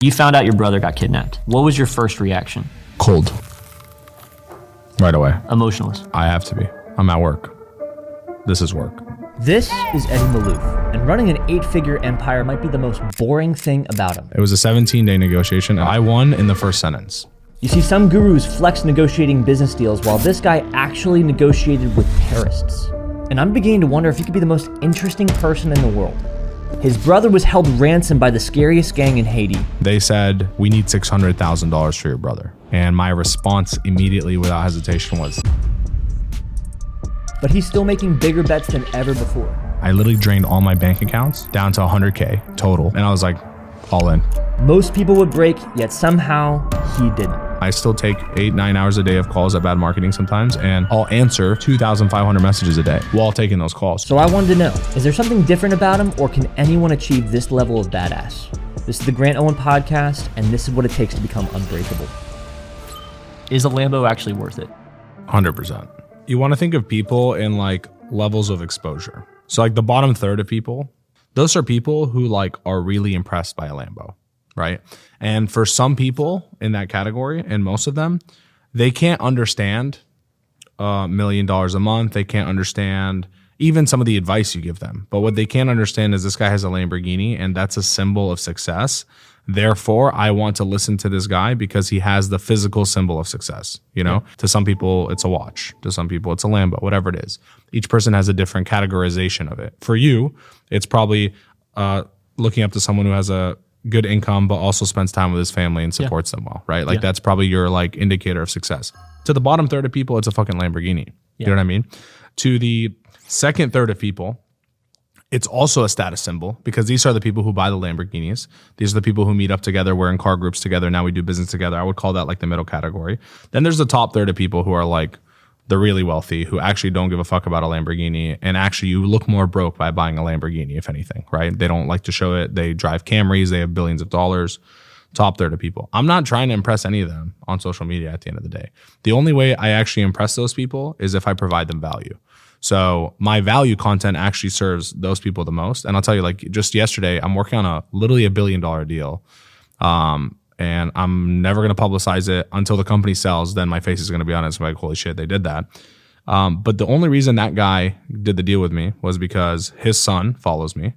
You found out your brother got kidnapped. What was your first reaction? Cold. Right away. Emotionless. I have to be. I'm at work. This is work. This is Eddie Maalouf, and running an 8-figure empire might be the most boring thing about him. It was a 17-day negotiation, and I won in the first sentence. You see, some gurus flex negotiating business deals, while this guy actually negotiated with terrorists. And I'm beginning to wonder if he could be the most interesting person in the world. His brother was held ransom by the scariest gang in Haiti. They said, we need $600,000 for your brother. And my response immediately, without hesitation, was... But he's still making bigger bets than ever before. I literally drained all my bank accounts down to 100K total. And I was like, all in. Most people would break, yet somehow he didn't. I still take 8-9 hours a day of calls at bad marketing sometimes, and I'll answer 2,500 messages a day while taking those calls. So I wanted to know, is there something different about him, or can anyone achieve this level of badass? This is the Grant Owen Podcast, and this is what it takes to become unbreakable. Is a Lambo actually worth it? 100%. You want to think of people in like levels of exposure. So like the bottom third of people, those are people who like are really impressed by a Lambo, right? And for some people in that category, and most of them, they can't understand $1 million a month. They can't understand even some of the advice you give them. But what they can't understand is this guy has a Lamborghini, and that's a symbol of success. Therefore, I want to listen to this guy because he has the physical symbol of success. You know, To some people, it's a watch. To some people, it's a Lambo, whatever it is. Each person has a different categorization of it. For you, it's probably looking up to someone who has a good income, but also spends time with his family and supports them well, right? Like that's probably your like indicator of success. To the bottom third of people, it's a fucking Lamborghini. You know what I mean? To the second third of people, it's also a status symbol because these are the people who buy the Lamborghinis. These are the people who meet up together. We're in car groups together. Now we do business together. I would call that like the middle category. Then there's the top third of people who are like the really wealthy, who actually don't give a fuck about a Lamborghini. And actually you look more broke by buying a Lamborghini, if anything, right? They don't like to show it. They drive Camrys. They have billions of dollars. Top third of people. I'm not trying to impress any of them on social media at the end of the day. The only way I actually impress those people is if I provide them value. So my value content actually serves those people the most. And I'll tell you, like just yesterday, I'm working on literally $1 billion deal. And I'm never going to publicize it until the company sells. Then my face is going to be on it. So I'm like, holy shit, they did that. But the only reason that guy did the deal with me was because his son follows me.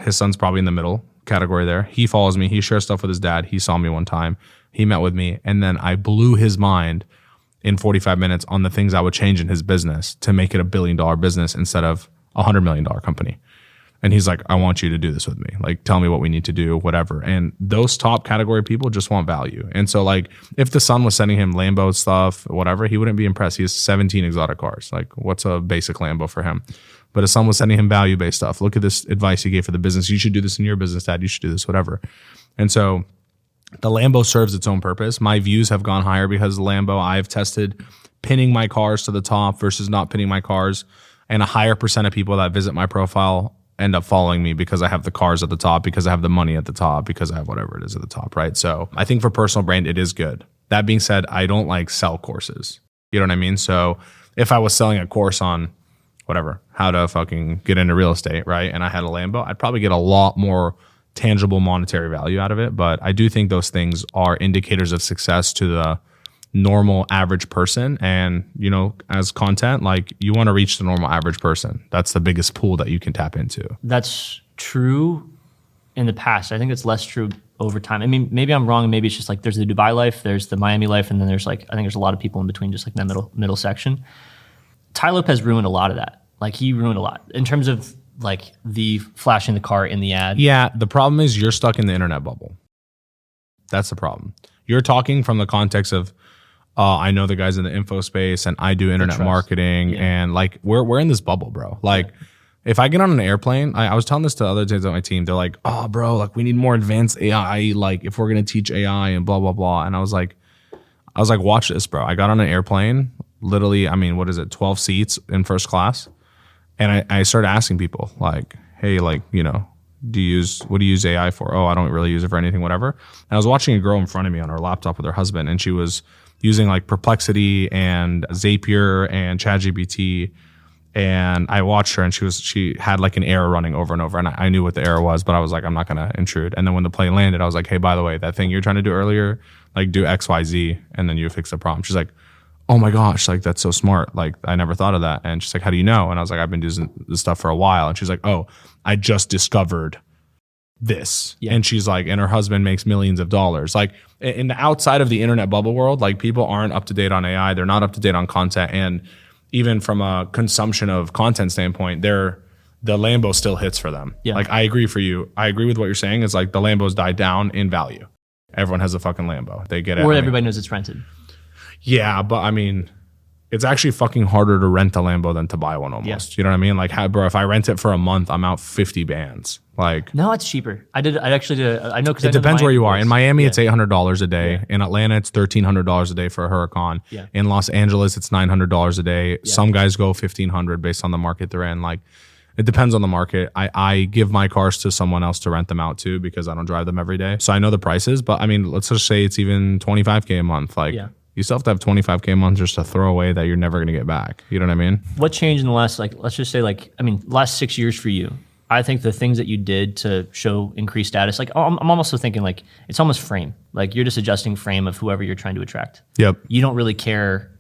His son's probably in the middle category there. He follows me. He shares stuff with his dad. He saw me one time. He met with me. And then I blew his mind in 45 minutes on the things I would change in his business to make it $1 billion business instead of a $100 million company. And he's like, I want you to do this with me. Like, tell me what we need to do, whatever. And those top category people just want value. And so like, if the son was sending him Lambo stuff, whatever, he wouldn't be impressed. He has 17 exotic cars. Like, what's a basic Lambo for him? But his son was sending him value-based stuff. Look at this advice he gave for the business. You should do this in your business, Dad. You should do this, whatever. And so the Lambo serves its own purpose. My views have gone higher because the Lambo, I've tested pinning my cars to the top versus not pinning my cars. And a higher percent of people that visit my profile end up following me because I have the cars at the top, because I have the money at the top, because I have whatever it is at the top, right? So I think for personal brand, it is good. That being said, I don't like sell courses. You know what I mean? So if I was selling a course on whatever, how to fucking get into real estate, right? And I had a Lambo, I'd probably get a lot more tangible monetary value out of it. But I do think those things are indicators of success to the normal average person. And, you know, as content, like you want to reach the normal average person. That's the biggest pool that you can tap into. That's true in the past. I think it's less true over time. I mean, maybe I'm wrong. Maybe it's just like there's the Dubai life, there's the Miami life, and then there's like, I think there's a lot of people in between, just like in that middle section. Tai Lopez ruined a lot of that. Like he ruined a lot in terms of like the flashing the car in the ad. Yeah, the problem is you're stuck in the internet bubble. That's the problem. You're talking from the context of, I know the guys in the info space and I do internet marketing and like we're in this bubble, bro. Like if I get on an airplane, I was telling this to other kids on my team. They're like, oh, bro, like we need more advanced AI. Like if we're going to teach AI and blah, blah, blah. And I was like, watch this, bro. I got on an airplane, literally, I mean, what is it? 12 seats in first class. And I started asking people like, hey, like, you know, what do you use AI for? Oh, I don't really use it for anything, whatever. And I was watching a girl in front of me on her laptop with her husband, and she was using like Perplexity and Zapier and ChatGPT. And I watched her, and she had like an error running over and over, and I knew what the error was, but I was like, I'm not gonna intrude. And then when the plane landed, I was like, hey, by the way, that thing you're trying to do earlier, like do X, Y, Z, and then you fix the problem. She's like, oh my gosh, like that's so smart. Like I never thought of that. And she's like, how do you know? And I was like, I've been doing this stuff for a while. And she's like, oh, I just discovered this. Yeah. And she's like, and her husband makes millions of dollars. Like in the outside of the internet bubble world, like people aren't up to date on AI. They're not up to date on content. And even from a consumption of content standpoint, the Lambo still hits for them. Yeah. Like I agree for you. I agree with what you're saying. It's like the Lambos died down in value. Everyone has a fucking Lambo. They get it. Or everybody knows it's rented. Yeah, but I mean, it's actually fucking harder to rent a Lambo than to buy one almost. Yeah. You know what I mean? Like, bro, if I rent it for a month, I'm out 50 bands. Like, no, it's cheaper. I actually did. I know because it depends where you are. In Miami, it's $800 a day. Yeah. In Atlanta, it's $1,300 a day for a Huracan. Yeah. In Los Angeles, it's $900 a day. Yeah. Some guys go $1,500 based on the market they're in. Like, it depends on the market. I give my cars to someone else to rent them out to because I don't drive them every day. So I know the prices. But I mean, let's just say it's even $25K a month. Like. Yeah. You still have to have $25K a month just to throw away that you're never going to get back. You know what I mean? What changed in the last, like, let's just say, like, I mean, last 6 years for you? I think the things that you did to show increased status, like, I'm also thinking, like, it's almost frame. Like, you're just adjusting frame of whoever you're trying to attract. Yep. You don't really care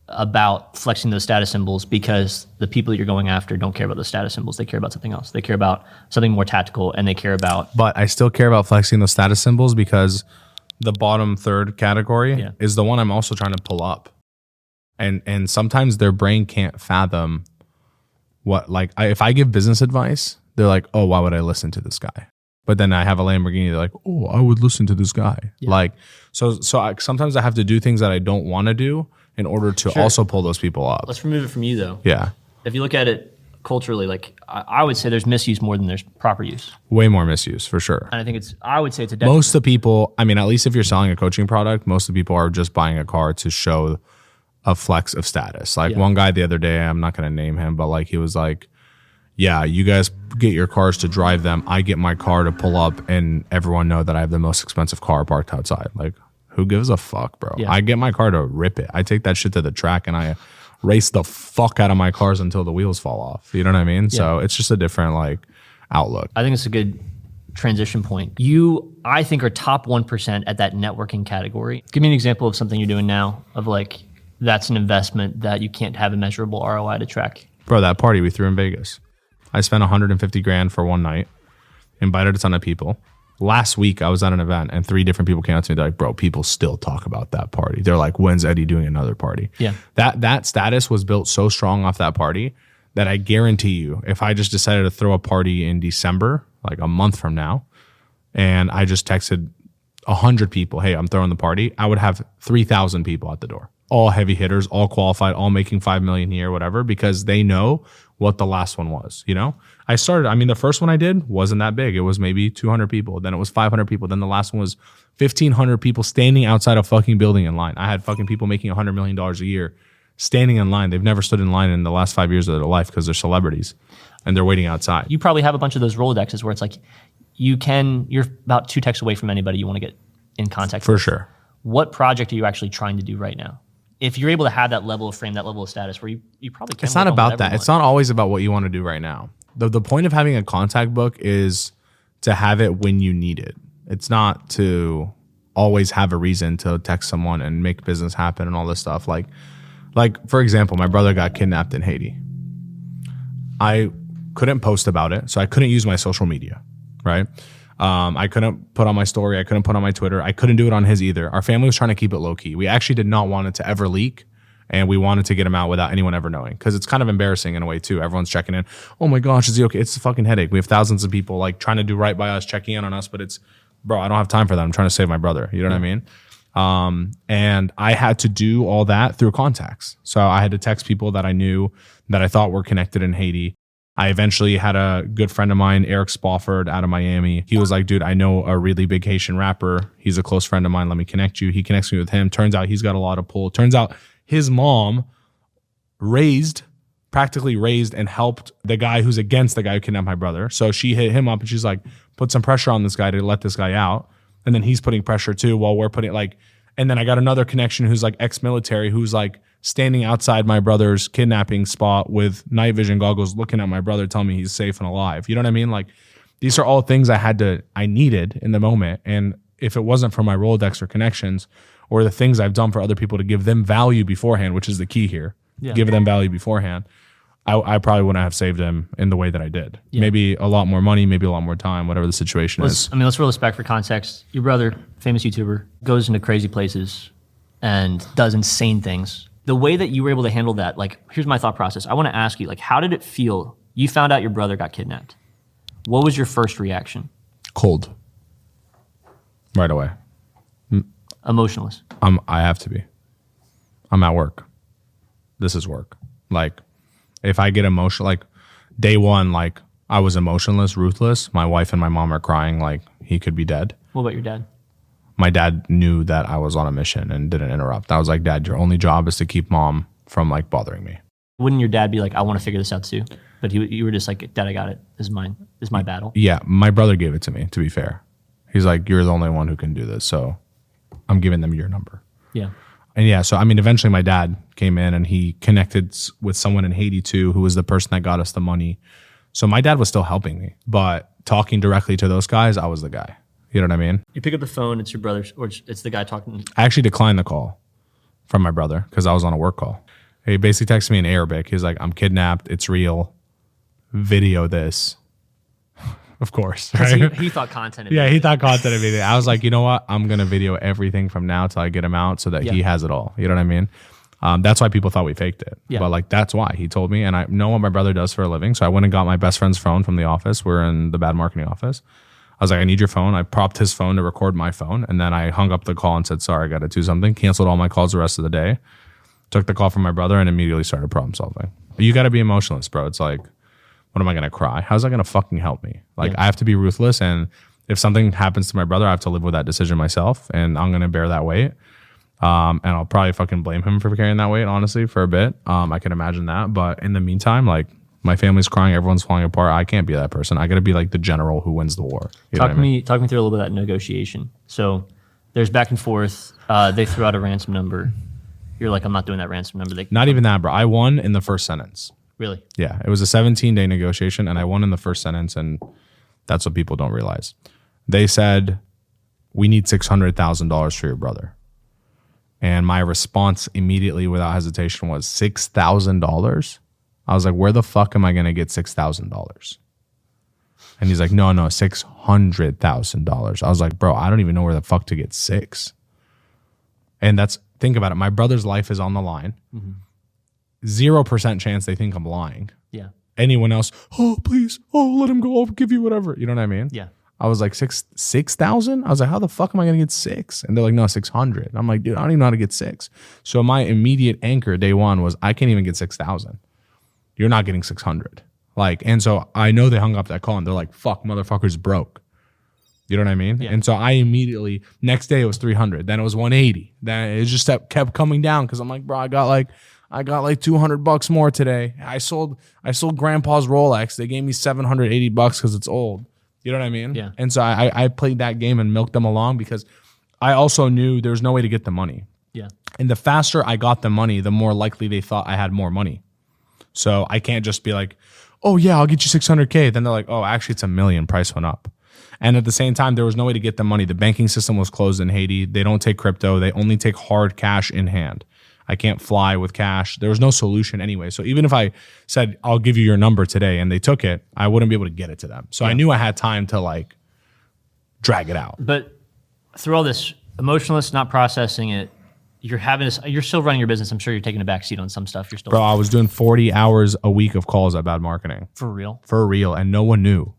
about flexing those status symbols because the people that you're going after don't care about those status symbols. They care about something else. They care about something more tactical, and they care about... But I still care about flexing those status symbols because... the bottom third category is the one I'm also trying to pull up. And sometimes their brain can't fathom what, like, if I give business advice, they're like, oh, why would I listen to this guy? But then I have a Lamborghini, they're like, oh, I would listen to this guy. Yeah. Like, so sometimes I have to do things that I don't want to do in order to also pull those people up. Let's remove it from you, though. Yeah. If you look at it culturally, like, I would say there's misuse more than there's proper use. Way more misuse, for sure. And I think I would say it's a detriment. Most of the people, I mean, at least if you're selling a coaching product, most of the people are just buying a car to show a flex of status. Like one guy the other day, I'm not going to name him, but like he was like, yeah, you guys get your cars to drive them. I get my car to pull up and everyone know that I have the most expensive car parked outside. Like, who gives a fuck, bro? Yeah. I get my car to rip it. I take that shit to the track and I race the fuck out of my cars until the wheels fall off. You know what I mean? Yeah. So it's just a different like outlook. I think it's a good transition point. You, I think, are top 1% at that networking category. Give me an example of something you're doing now of like, that's an investment that you can't have a measurable ROI to track. Bro, that party we threw in Vegas. I spent 150 grand for one night, invited a ton of people. Last week, I was at an event and 3 different people came out to me. They're like, bro, people still talk about that party. They're like, when's Eddie doing another party? Yeah. That status was built so strong off that party that I guarantee you, if I just decided to throw a party in December, like a month from now, and I just texted 100 people, hey, I'm throwing the party, I would have 3,000 people at the door. All heavy hitters, all qualified, all making 5 million a year, whatever, because they know what the last one was, you know? The first one I did wasn't that big. It was maybe 200 people. Then it was 500 people. Then the last one was 1,500 people standing outside a fucking building in line. I had fucking people making $100 million a year standing in line. They've never stood in line in the last 5 years of their life because they're celebrities and they're waiting outside. You probably have a bunch of those Rolodexes where it's like, you're about 2 texts away from anybody you want to get in contact with. For sure. What project are you actually trying to do right now? If you're able to have that level of frame, that level of status where you probably can. It's not about that. It's not always about what you want to do right now. The point of having a contact book is to have it when you need it. It's not to always have a reason to text someone and make business happen and all this stuff. Like for example, my brother got kidnapped in Haiti. I couldn't post about it, so I couldn't use my social media, right? I couldn't put on my story. I couldn't put on my Twitter. I couldn't do it on his either. Our family was trying to keep it low key. We actually did not want it to ever leak. And we wanted to get him out without anyone ever knowing. Because it's kind of embarrassing in a way too. Everyone's checking in. Oh my gosh, is he okay? It's a fucking headache. We have thousands of people like trying to do right by us, checking in on us. But it's, bro, I don't have time for that. I'm trying to save my brother. You know what I mean? And I had to do all that through contacts. So I had to text people that I knew that I thought were connected in Haiti. I eventually had a good friend of mine, Eric Spofford, out of Miami. He was like, dude, I know a really big Haitian rapper. He's a close friend of mine. Let me connect you. He connects me with him. Turns out he's got a lot of pull. Turns out his mom practically raised and helped the guy who's against the guy who kidnapped my brother. So she hit him up and she's like, put some pressure on this guy to let this guy out. And then he's putting pressure too while we're putting And then I got another connection who's like ex-military, who's like standing outside my brother's kidnapping spot with night vision goggles, looking at my brother, telling me he's safe and alive. You know what I mean? Like, these are all things I needed in the moment. And if it wasn't for my Rolodex or connections or the things I've done for other people to give them value beforehand, which is the key here, give them value beforehand, I probably wouldn't have saved him in the way that I did. Yeah. Maybe a lot more money, maybe a lot more time, whatever the situation is. I mean, let's roll this back for context. Your brother, famous YouTuber, goes into crazy places and does insane things. The way that you were able to handle that, like, here's my thought process. I want to ask you, like, how did it feel? You found out your brother got kidnapped. What was your first reaction? Cold. Right away. Emotionless. I have to be. I'm at work. This is work. Like, if I get emotional, like day one, like I was emotionless, ruthless. My wife and my mom are crying like he could be dead. What about your dad? My dad knew that I was on a mission and didn't interrupt. I was like, Dad, your only job is to keep mom from like bothering me. Wouldn't your dad be like, I want to figure this out too? But you were just like, Dad, I got it. This is mine. This is my battle. Yeah, my brother gave it to me, to be fair. He's like, you're the only one who can do this. So I'm giving them your number. Yeah. And yeah, so I mean, eventually my dad came in and he connected with someone in Haiti too, who was the person that got us the money. So my dad was still helping me, but talking directly to those guys, I was the guy. You know what I mean? You pick up the phone, it's your brother's, or it's the guy talking. I actually declined the call from my brother because I was on a work call. He basically texted me in Arabic. He's like, I'm kidnapped. It's real. Video this. Of course. Right? He thought content. Yeah, he thought content of it. I was like, you know what? I'm going to video everything from now till I get him out so that he has it all. You know what I mean? That's why people thought we faked it. Yeah. But like, that's why he told me. And I know what my brother does for a living. So I went and got my best friend's phone from the office. We're in the bad marketing office. I was like, I need your phone. I propped his phone to record my phone. And then I hung up the call and said, sorry, I got to do something. Canceled all my calls the rest of the day. Took the call from my brother and immediately started problem solving. You got to be emotionless, bro. It's like, what am I going to cry? How's that going to fucking help me? Like, I have to be ruthless. And if something happens to my brother, I have to live with that decision myself. And I'm going to bear that weight. And I'll probably fucking blame him for carrying that weight, honestly, for a bit. I can imagine that. But in the meantime, like, my family's crying, everyone's falling apart. I can't be that person. I got to be like the general who wins the war. Talk me through a little bit of that negotiation. So there's back and forth. They threw out a ransom number. You're like, I'm not doing that ransom number. Not even that, bro. I won in the first sentence. Really? Yeah. It was a 17-day negotiation, and I won in the first sentence, and that's what people don't realize. They said, we need $600,000 for your brother. And my response immediately, without hesitation, was $6,000. I was like, where the fuck am I going to get $6,000? And he's like, no, $600,000. I was like, bro, I don't even know where the fuck to get six. And think about it. My brother's life is on the line. 0% chance they think I'm lying. Yeah. Anyone else, oh, please, let him go. I'll give you whatever. You know what I mean? Yeah. I was like, 6,000? I was like, how the fuck am I going to get six? And they're like, no, 600. I'm like, dude, I don't even know how to get six. So my immediate anchor day one was, I can't even get 6,000. You're not getting 600. Like, and so I know they hung up that call and they're like, fuck, motherfucker's broke. You know what I mean? Yeah. And so I immediately, next day it was 300. Then it was 180. Then it just kept coming down because I'm like, bro, I got like $200 more today. I sold grandpa's Rolex. They gave me $780 because it's old. You know what I mean? Yeah. And so I played that game and milked them along because I also knew there's no way to get the money. Yeah. And the faster I got the money, the more likely they thought I had more money. So I can't just be like, oh yeah, I'll get you 600K. Then they're like, oh, actually it's $1 million. Price went up. And at the same time, there was no way to get the money. The banking system was closed in Haiti. They don't take crypto. They only take hard cash in hand. I can't fly with cash. There was no solution anyway. So even if I said, I'll give you your number today and they took it, I wouldn't be able to get it to them. So I knew I had time to like drag it out. But through all this emotionless, not processing it, you're still running your business. I'm sure you're taking a back seat on some stuff. You're still. Bro, I was doing 40 hours a week of calls at Bad Marketing. For real? For real. And no one knew.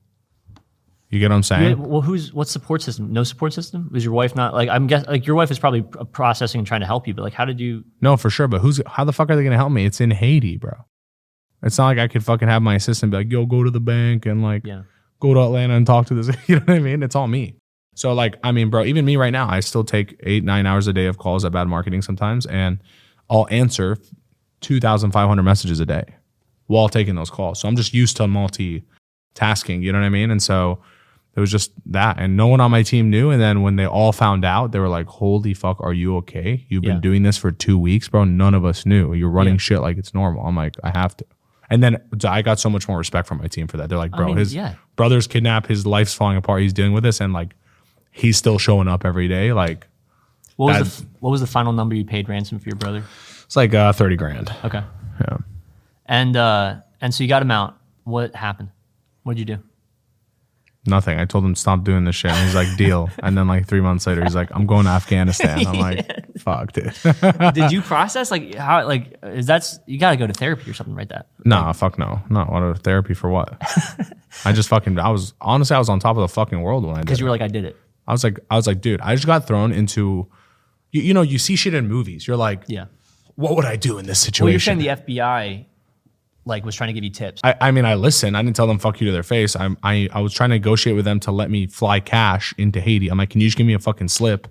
You get what I'm saying? Well, what's support system? No support system? Was your wife not like? I'm guessing like your wife is probably processing and trying to help you, but like, how did you? No, for sure. But how the fuck are they gonna help me? It's in Haiti, bro. It's not like I could fucking have my assistant be like, yo, go to the bank and like, go to Atlanta and talk to this. You know what I mean? It's all me. So like, I mean, bro, even me right now, I still take 8-9 hours a day of calls at Bad Marketing sometimes, and I'll answer 2,500 messages a day while taking those calls. So I'm just used to multitasking. You know what I mean? And so It was just that. And no one on my team knew. And then when they all found out, they were like, holy fuck, are you okay? You've been doing this for 2 weeks, bro. None of us knew. You're running shit like it's normal. I'm like, I have to. And then I got so much more respect from my team for that. They're like, bro, his brother's kidnapped. His life's falling apart. He's dealing with this. And like, he's still showing up every day. Like, what was the final number you paid ransom for your brother? It's like 30 grand. Okay. Yeah. And so you got him out. What happened? What did you do? Nothing. I told him stop doing this shit. And he's like, deal. And then like 3 months later, he's like, I'm going to Afghanistan. I'm like, fuck, dude. Did you process like how like is that you got to go to therapy or something right that? Nah, fuck no. No, what therapy for what? I was on top of the fucking world when I did it. Because you were like, I did it. I was like, dude, I just got thrown into, you know, you see shit in movies. You're like, what would I do in this situation? Well, you're saying the FBI like was trying to give you tips. I mean, I listened. I didn't tell them fuck you to their face. I was trying to negotiate with them to let me fly cash into Haiti. I'm like, can you just give me a fucking slip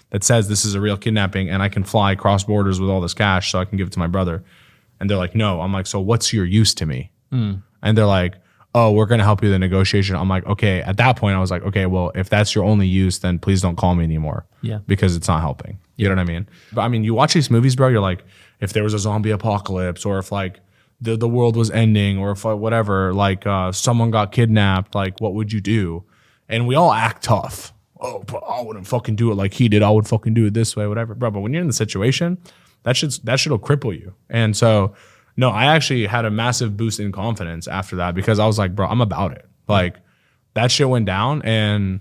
that says this is a real kidnapping and I can fly cross borders with all this cash so I can give it to my brother? And they're like, no. I'm like, so what's your use to me? And they're like, oh, we're going to help you with the negotiation. I'm like, okay. At that point, I was like, okay, well, if that's your only use, then please don't call me anymore. Yeah. Because it's not helping. You know what I mean? But I mean, you watch these movies, bro, you're like, if there was a zombie apocalypse or if like the world was ending or if whatever, like someone got kidnapped, like what would you do? And we all act tough. Oh, but I wouldn't fucking do it like he did. I would fucking do it this way, whatever. Bro, but when you're in the situation, that shit'll cripple you. And so, no, I actually had a massive boost in confidence after that because I was like, bro, I'm about it. Like that shit went down and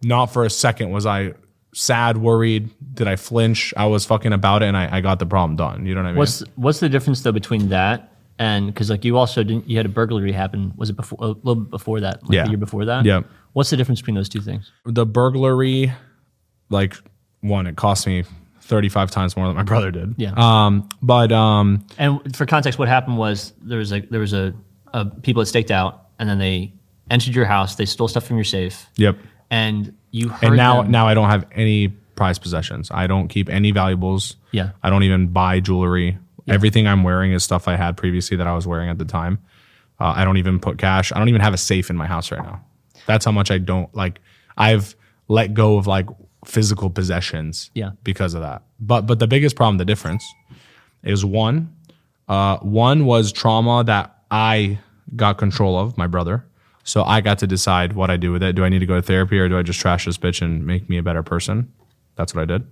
not for a second was I sad, worried. Did I flinch? I was fucking about it and I got the problem done. You know what I mean? What's the difference though between that and because like you also you had a burglary happen. Was it before a little bit before that? Like the year before that? Yeah. What's the difference between those two things? The burglary, like one, it cost me 35 times more than my brother did. Yeah. And for context, what happened was there was a people that staked out and then they entered your house. They stole stuff from your safe. Yep. And you heard and now them. now I don't have any prized possessions. I don't keep any valuables. Yeah. I don't even buy jewelry. Yeah. Everything I'm wearing is stuff I had previously that I was wearing at the time. I don't even put cash. I don't even have a safe in my house right now. That's how much I don't like. I've let go of like physical possessions because of that. But the biggest problem, the difference is one was trauma that I got control of, my brother. So I got to decide what I do with it. Do I need to go to therapy or do I just trash this bitch and make me a better person? That's what I did.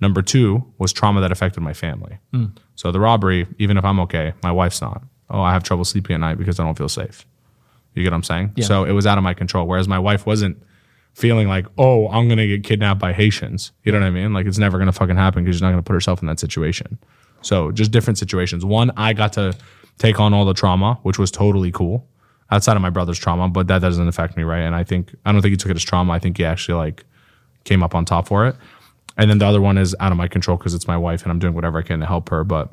Number two was trauma that affected my family. So the robbery, even if I'm okay, my wife's not. Oh, I have trouble sleeping at night because I don't feel safe. You get what I'm saying? Yeah. So it was out of my control. Whereas my wife wasn't feeling like, oh, I'm going to get kidnapped by Haitians. You know what I mean? Like it's never going to fucking happen because she's not going to put herself in that situation. So just different situations. One, I got to take on all the trauma, which was totally cool outside of my brother's trauma, but that doesn't affect me, right? And I don't think he took it as trauma. I think he actually like came up on top for it. And then the other one is out of my control because it's my wife and I'm doing whatever I can to help her. But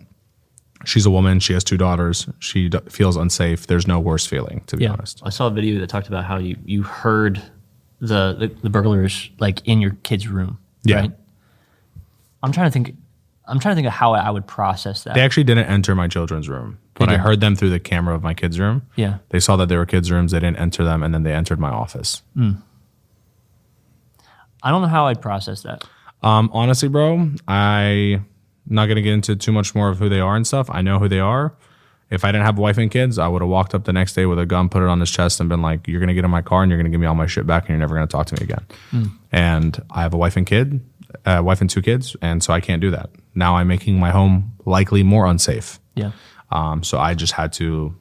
she's a woman. She has 2 daughters. She feels unsafe. There's no worse feeling, to be honest. I saw a video that talked about how you heard the burglars like in your kid's room. Yeah. Right? I'm trying to think of how I would process that. They actually didn't enter my children's room. When I heard them through the camera of my kids' room, they saw that they were kids' rooms. They didn't enter them, and then they entered my office. I don't know how I'd process that. Honestly, bro, I'm not going to get into too much more of who they are and stuff. I know who they are. If I didn't have a wife and kids, I would have walked up the next day with a gun, put it on his chest, and been like, you're going to get in my car and you're going to give me all my shit back and you're never going to talk to me again. And I have a wife and 2 kids, and so I can't do that. Now I'm making my home likely more unsafe. Yeah. So I just had to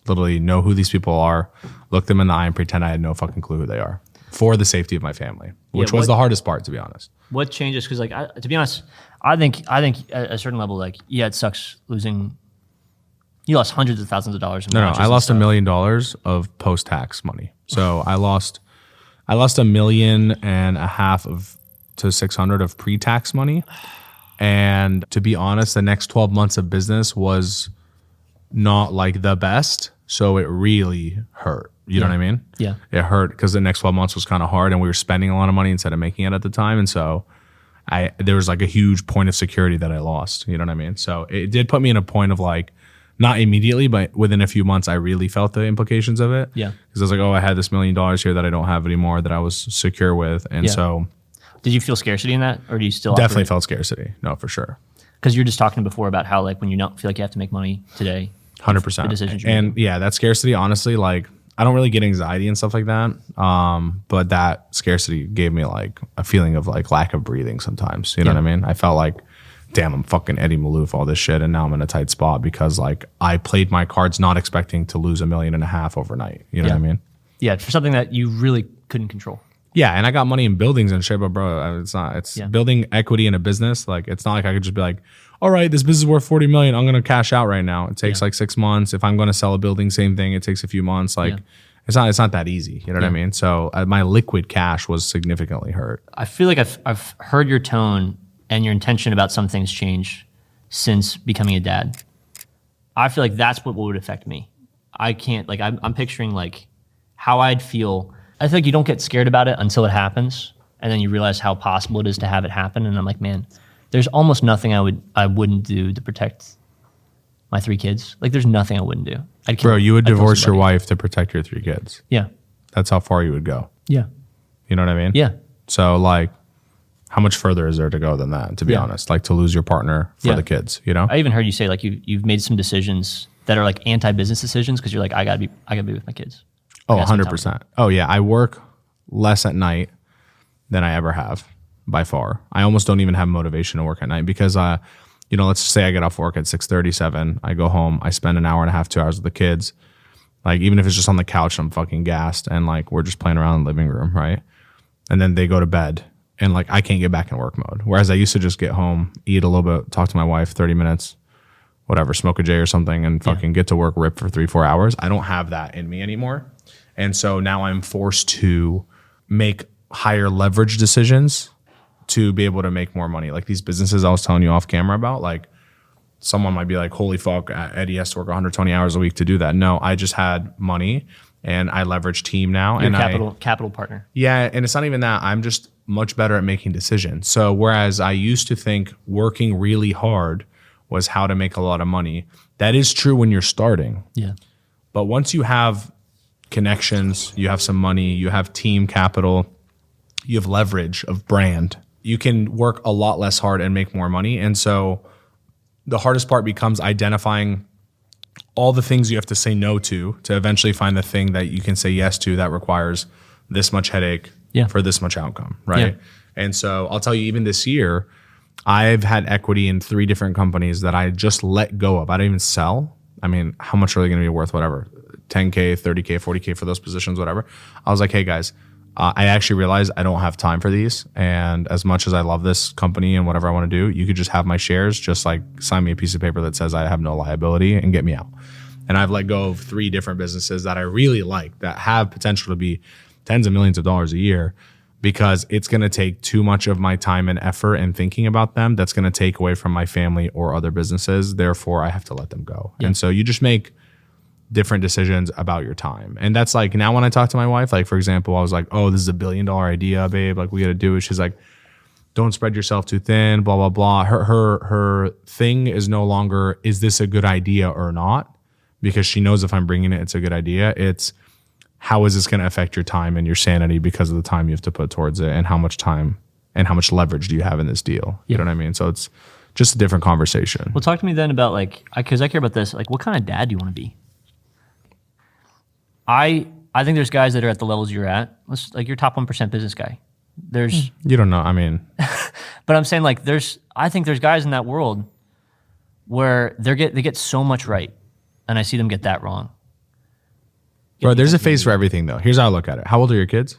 literally know who these people are, look them in the eye and pretend I had no fucking clue who they are for the safety of my family, which was the hardest part, to be honest. What changes? Because like, to be honest, I think at a certain level, like, yeah, it sucks losing. You lost hundreds of thousands of dollars. No, I lost $1 million of post-tax money. So I lost $1.5 million to 600 of pre-tax money. And to be honest, the next 12 months of business was not like the best. So it really hurt. You know what I mean? Yeah. It hurt because the next 12 months was kind of hard and we were spending a lot of money instead of making it at the time. And so there was like a huge point of security that I lost. You know what I mean? So it did put me in a point of like, not immediately, but within a few months, I really felt the implications of it. Yeah. Because I was like, oh, I had this $1 million here that I don't have anymore that I was secure with. And so. Did you feel scarcity in that, or do you still Definitely felt scarcity. No, for sure. Because you were just talking before about how like when you don't feel like you have to make money today. 100%. The decisions and yeah, that scarcity, honestly, like I don't really get anxiety and stuff like that. But that scarcity gave me like a feeling of like lack of breathing sometimes. You know what I mean? I felt like, damn, I'm fucking Eddie Maalouf, all this shit. And now I'm in a tight spot because like I played my cards not expecting to lose $1.5 million overnight. You know what I mean? Yeah, for something that you really couldn't control. Yeah, and I got money in buildings and shit, but bro, it's building equity in a business. Like, it's not like I could just be like, all right, this business is worth $40 million. I'm going to cash out right now. It takes like 6 months. If I'm going to sell a building, same thing. It takes a few months. Like, it's not that easy. You know what I mean? So my liquid cash was significantly hurt. I feel like I've heard your tone and your intention about some things change since becoming a dad. I feel like that's what would affect me. I can't, like, I'm picturing like how I'd feel. I feel like you don't get scared about it until it happens, and then you realize how possible it is to have it happen. And I'm like, man, there's almost nothing I wouldn't do to protect my 3 kids. Like, there's nothing I wouldn't do. Bro, you would divorce your wife to protect your 3 kids. Yeah. That's how far you would go. Yeah. You know what I mean? Yeah. So like, how much further is there to go than that, to be honest? Like, to lose your partner for the kids, you know? I even heard you say like you've made some decisions that are like anti-business decisions because you're like, I gotta be with my kids. Oh, 100%. Oh yeah, I work less at night than I ever have by far. I almost don't even have motivation to work at night because, you know, let's just say I get off work at 6:37. I go home, I spend an hour and a half, 2 hours with the kids. Like, even if it's just on the couch, I'm fucking gassed, and like we're just playing around in the living room, right? And then they go to bed, and like I can't get back in work mode. Whereas I used to just get home, eat a little bit, talk to my wife, 30 minutes, whatever, smoke a J or something, and fucking get to work, rip for 3-4 hours. I don't have that in me anymore. And so now I'm forced to make higher leverage decisions to be able to make more money. Like these businesses I was telling you off camera about, like someone might be like, holy fuck, Eddie has to work 120 hours a week to do that. No, I just had money and I leverage team now. You're and capital partner. Yeah, and it's not even that. I'm just much better at making decisions. So whereas I used to think working really hard was how to make a lot of money, that is true when you're starting. Yeah. But once you have connections, you have some money, you have team capital, you have leverage of brand, you can work a lot less hard and make more money. And so the hardest part becomes identifying all the things you have to say no to eventually find the thing that you can say yes to that requires this much headache for this much outcome, right? Yeah. And so I'll tell you, even this year, I've had equity in 3 different companies that I just let go of. I don't even sell. I mean, how much are they going to be worth? Whatever. 10K, 30K, 40K for those positions, whatever. I was like, hey guys, I actually realized I don't have time for these. And as much as I love this company and whatever I want to do, you could just have my shares, just like sign me a piece of paper that says I have no liability and get me out. And I've let go of 3 different businesses that I really like that have potential to be tens of millions of dollars a year, because it's going to take too much of my time and effort and thinking about them. That's going to take away from my family or other businesses. Therefore, I have to let them go. Yeah. And so you just make different decisions about your time. And that's like, now when I talk to my wife, like for example, I was like, oh, this is $1 billion idea, babe. Like we got to do it. She's like, don't spread yourself too thin, blah, blah, blah. Her thing is no longer, is this a good idea or not? Because she knows if I'm bringing it, it's a good idea. It's, how is this going to affect your time and your sanity because of the time you have to put towards it, and how much time and how much leverage do you have in this deal? You know what I mean? So it's just a different conversation. Well, talk to me then about like, because I care about this, like what kind of dad do you want to be? I think there's guys that are at the levels you're at. Like you're top 1% business guy. There's you don't know. I mean, but I'm saying like I think there's guys in that world where they get so much right, and I see them get that wrong. Bro, there's a phase for everything though. Here's how I look at it. How old are your kids?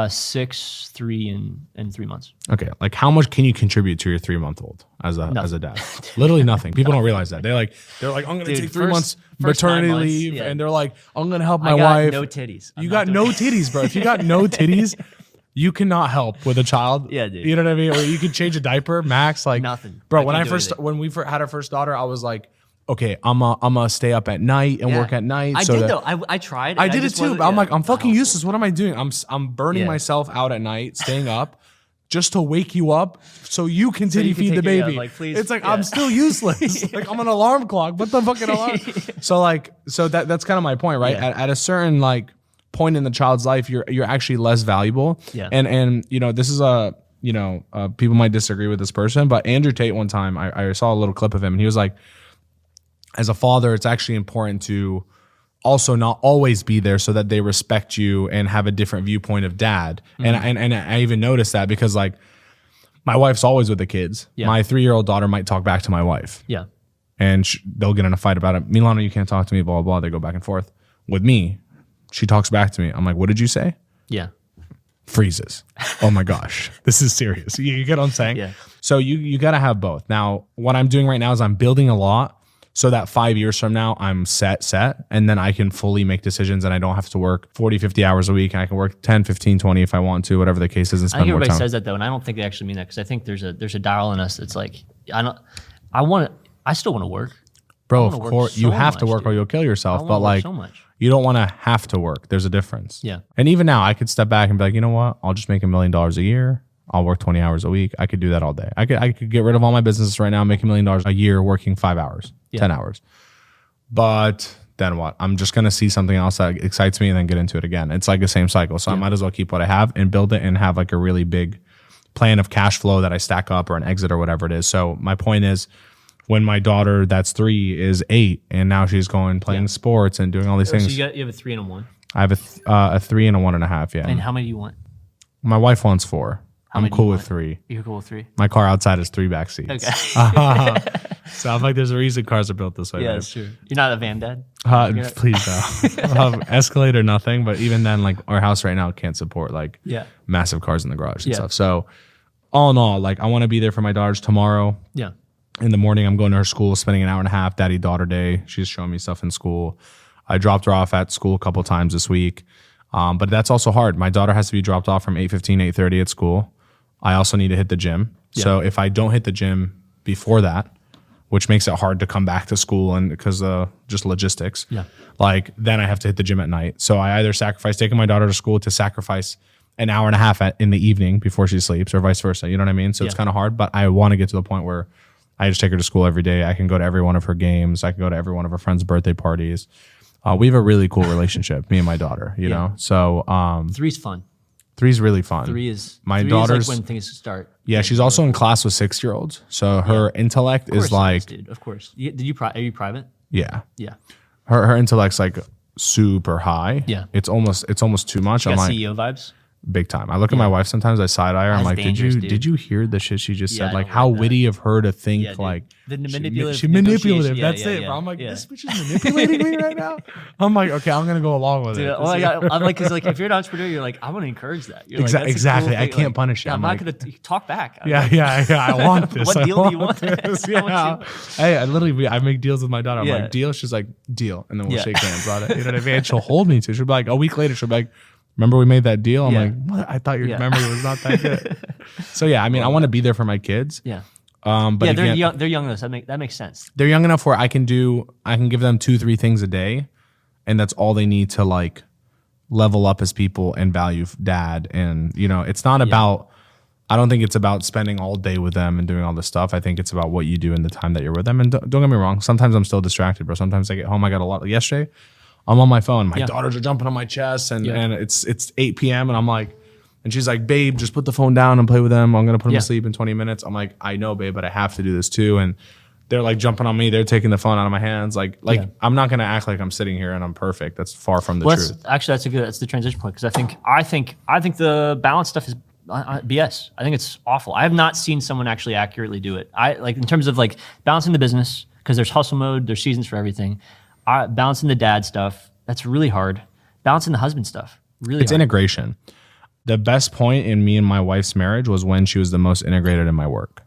6, 3, and 3 months. Okay, like how much can you contribute to your 3-month-old as a dad? Literally nothing. People don't realize that. They're like, I'm gonna take 3 months maternity leave, and they're like, I'm gonna help my wife. No titties. You got no titties, bro. If you got no titties, you cannot help with a child. Yeah, dude. You know what I mean? Or you can change a diaper, max. Like nothing, bro. When we had our first daughter, I was like, okay, I'm gonna stay up at night and work at night. I did though. I tried. I did it too. But I'm like, I'm fucking useless. What am I doing? I'm burning myself out at night, staying up, just to wake you up so you continue to feed the baby. Please, it's like, I'm still useless. Like I'm an alarm clock. What the fucking alarm? So that's kind of my point, right? At a certain like point in the child's life, you're actually less valuable. Yeah. And this is people might disagree with this person, but Andrew Tate one time, I saw a little clip of him and he was like, as a father, it's actually important to also not always be there so that they respect you and have a different viewpoint of dad. Mm-hmm. And I even noticed that because like my wife's always with the kids. Yeah. My 3-year-old daughter might talk back to my wife. Yeah. And they'll get in a fight about it. Milano, you can't talk to me, blah, blah, blah. They go back and forth. With me, she talks back to me. I'm like, what did you say? Yeah. Freezes. Oh my gosh. This is serious. You get what I'm saying? Yeah. So you got to have both. Now, what I'm doing right now is I'm building a lot so that 5 years from now, I'm set, and then I can fully make decisions and I don't have to work 40, 50 hours a week. And I can work 10, 15, 20 if I want to, whatever the case is, and spend more time. I think everybody says that though, and I don't think they actually mean that because I think there's a dial in us that's like, I still want to work. Bro, of course, you have to work or you'll kill yourself, but like, you don't want to have to work. There's a difference. Yeah. And even now, I could step back and be like, you know what? I'll just make $1 million a year. I'll work 20 hours a week. I could do that all day. I could get rid of all my businesses right now, make $1 million a year working 5 hours, 10 hours. But then what? I'm just going to see something else that excites me and then get into it again. It's like the same cycle. So I might as well keep what I have and build it and have like a really big plan of cash flow that I stack up or an exit or whatever it is. So my point is, when my daughter that's 3 is 8 and now she's playing sports and doing all these things. So you have a 3 and a 1? I have a 3 and a 1.5, yeah. And how many do you want? My wife wants 4. I'm cool with 3. You're cool with 3? My car outside is 3 back seats. Okay. So I'm like, there's a reason cars are built this way. Yeah, that's true. You're not a van dad? Please no. Escalator, nothing. But even then, like our house right now can't support like massive cars in the garage and stuff. So all in all, like I want to be there for my daughters tomorrow. Yeah. In the morning, I'm going to her school, spending an hour and a half, daddy-daughter day. She's showing me stuff in school. I dropped her off at school a couple times this week. But that's also hard. My daughter has to be dropped off from 8:15, 8:30 at school. I also need to hit the gym. Yeah. So if I don't hit the gym before that, which makes it hard to come back to school and because just logistics, like then I have to hit the gym at night. So I either sacrifice taking my daughter to school to sacrifice an hour and a half in the evening before she sleeps or vice versa. You know what I mean? So it's kind of hard, but I want to get to the point where I just take her to school every day. I can go to every one of her games. I can go to every one of her friends' birthday parties. We have a really cool relationship, me and my daughter, you know? So 3's fun. 3's really fun. 3 is my daughter's like when things start. Yeah, she's also in class with 6-year-olds. So her intellect is like, dude, of course. Are you private? Yeah. Yeah. Her intellect's like super high. Yeah. It's almost too much. I'm like CEO vibes. Big time. I look at my wife sometimes. I side eye her. I'm like, did you hear the shit she just said? Like how witty of her to think like the manipulative. She manipulative. That's it. Bro. I'm like, this bitch is manipulating me right now. I'm like, okay, I'm gonna go along with it. Oh my God. I'm like, because like if you're an entrepreneur, you're like, I want to encourage that. You're exactly. Like, that's a cool I can't punish it. I'm not gonna talk back. Yeah. I want this. What deal do you want? Hey, I make deals with my daughter. I'm like, deal. She's like, deal, and then we'll shake hands on it. You know what I mean? She'll hold me to. She'll be like, a week later, she'll be like, remember we made that deal? I'm like, what? I thought your memory was not that good. So yeah, I mean, I want to be there for my kids. Yeah. But they're young. They're young enough. That makes sense. They're young enough where I can give them 2-3 things a day, and that's all they need to like level up as people and value dad. And it's not about. I don't think it's about spending all day with them and doing all this stuff. I think it's about what you do in the time that you're with them. And don't get me wrong. Sometimes I'm still distracted, bro. Sometimes I get home. I got a lot. Yesterday, I'm on my phone. My daughters are jumping on my chest, and it's 8 p.m. and I'm like, and she's like, babe, just put the phone down and play with them. I'm gonna put them to sleep in 20 minutes. I'm like, I know, babe, but I have to do this too. And they're like jumping on me. They're taking the phone out of my hands. Like I'm not gonna act like I'm sitting here and I'm perfect. That's far from the truth. That's the transition point because I think the balance stuff is BS. I think it's awful. I have not seen someone actually accurately do it. I like in terms of like balancing the business because there's hustle mode, there's seasons for everything. Balancing the dad stuff, that's really hard. Balancing the husband stuff, really it's hard. Integration. The best point in me and my wife's marriage was when she was the most integrated in my work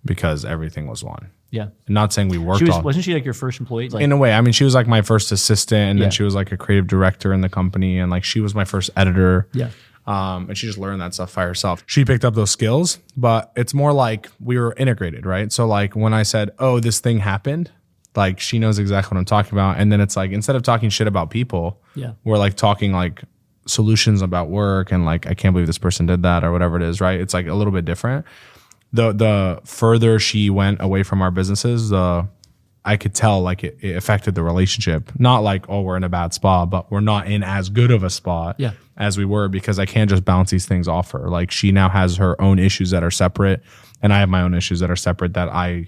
because everything was one. Yeah. I'm not saying we worked wasn't she like your first employee? Like, in a way. I mean, she was like my first assistant and then she was like a creative director in the company and like she was my first editor. Yeah. And she just learned that stuff by herself. She picked up those skills, but it's more like we were integrated, right? So like when I said, oh, this thing happened, like she knows exactly what I'm talking about. And then it's like, instead of talking shit about people, we're like talking like solutions about work and like, I can't believe this person did that or whatever it is, right? It's like a little bit different. The further she went away from our businesses, I could tell like it affected the relationship. Not like, oh, we're in a bad spot, but we're not in as good of a spot as we were, because I can't just bounce these things off her. Like she now has her own issues that are separate, and I have my own issues that are separate that I'm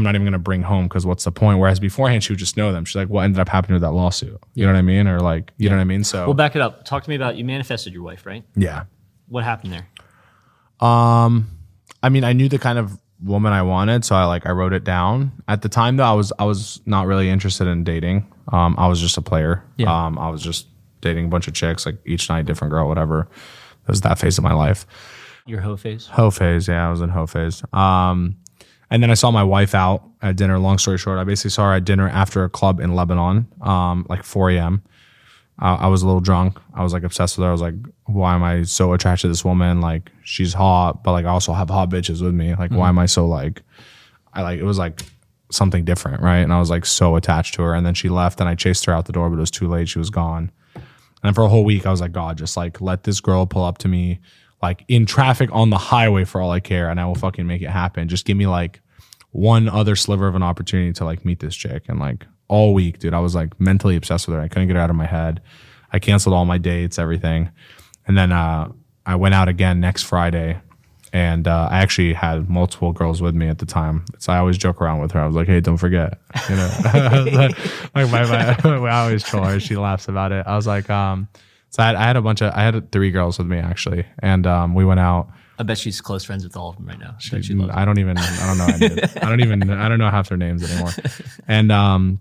not even going to bring home, because what's the point? Whereas beforehand, she would just know them. She's like, what ended up happening with that lawsuit? You know what I mean? Or like, you know what I mean? So we'll back it up. Talk to me about, you manifested your wife, right? Yeah. What happened there? I mean, I knew the kind of woman I wanted, so I wrote it down. At the time, though, I was not really interested in dating. I was just a player. Yeah. I was just dating a bunch of chicks, like each night, different girl, whatever. It was that phase of my life. Your hoe phase? Hoe phase, yeah, I was in hoe phase. And then I saw my wife out at dinner. Long story short, I basically saw her at dinner after a club in Lebanon, like 4 a.m. I was a little drunk. I was like obsessed with her. I was like, why am I so attracted to this woman? Like she's hot, but like I also have hot bitches with me. Like, why am I so like, it was like something different, right? And I was like so attached to her. And then she left and I chased her out the door, but it was too late. She was gone. And for a whole week, I was like, God, just like let this girl pull up to me, like in traffic on the highway for all I care, and I will fucking make it happen. Just give me like one other sliver of an opportunity to like meet this chick. And like all week, dude, I was like mentally obsessed with her. I couldn't get her out of my head. I canceled all my dates, everything. And then I went out again next Friday, and I actually had multiple girls with me at the time. So I always joke around with her. I was like, hey, don't forget. You know, I always troll her. She laughs about it. I was like, so I had 3 girls with me actually. And we went out. I bet she's close friends with all of them right now. I don't know half their names anymore. And